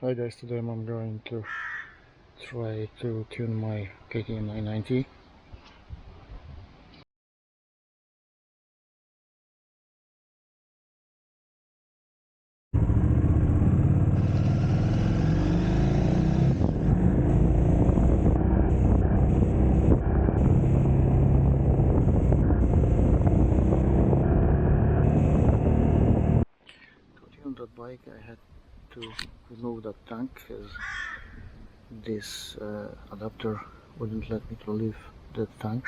Hi guys, today I'm going to try to tune my KTM 990. To tune that bike I had to remove that tank as this adapter wouldn't let me to leave that tank.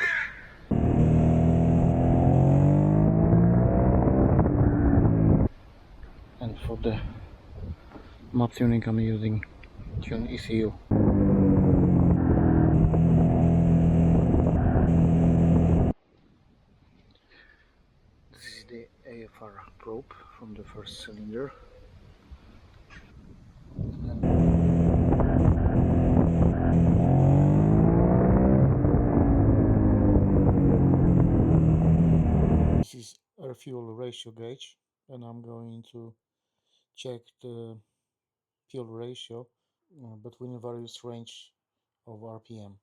And for the map tuning I'm using TuneECU. This is the AFR probe from the first cylinder. This is air fuel ratio gauge, and I'm going to check the fuel ratio between various range of RPM.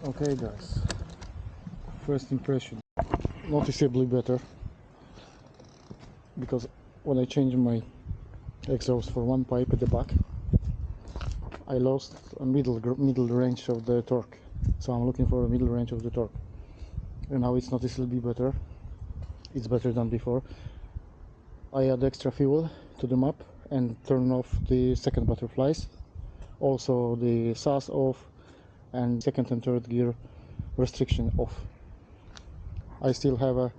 Okay guys, first impression, noticeably better, because when I changed my exhaust for one pipe at the back, I lost a middle range of the torque, so I'm looking for a middle range of the torque, and now it's noticeably better. It's better than before. I add extra fuel to the map and turn off the second butterflies, also the SAS off, and second and third gear restriction off. I still have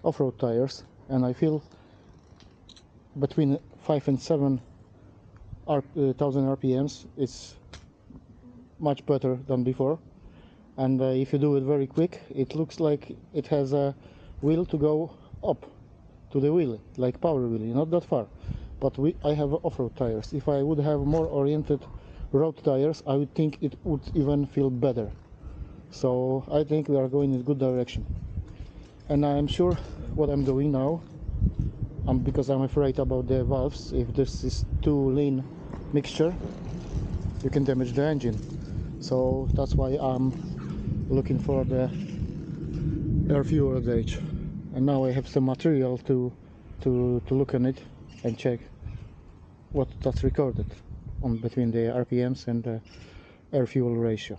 off-road tires, and I feel between 5 and 7,000 RPMs it's much better than before. And if you do it very quick, it looks like it has a wheel to go up to the wheel, like power wheel, not that far. But I have off-road tires. If I would have more oriented road tires, I would think it would even feel better. So I think we are going in a good direction, and I am sure what I'm doing now, because I'm afraid about the valves. If this is too lean mixture, you can damage the engine, so that's why I'm looking for the air fuel gauge. And now I have some material to look on it and check what that's recorded on between the RPMs and the air fuel ratio.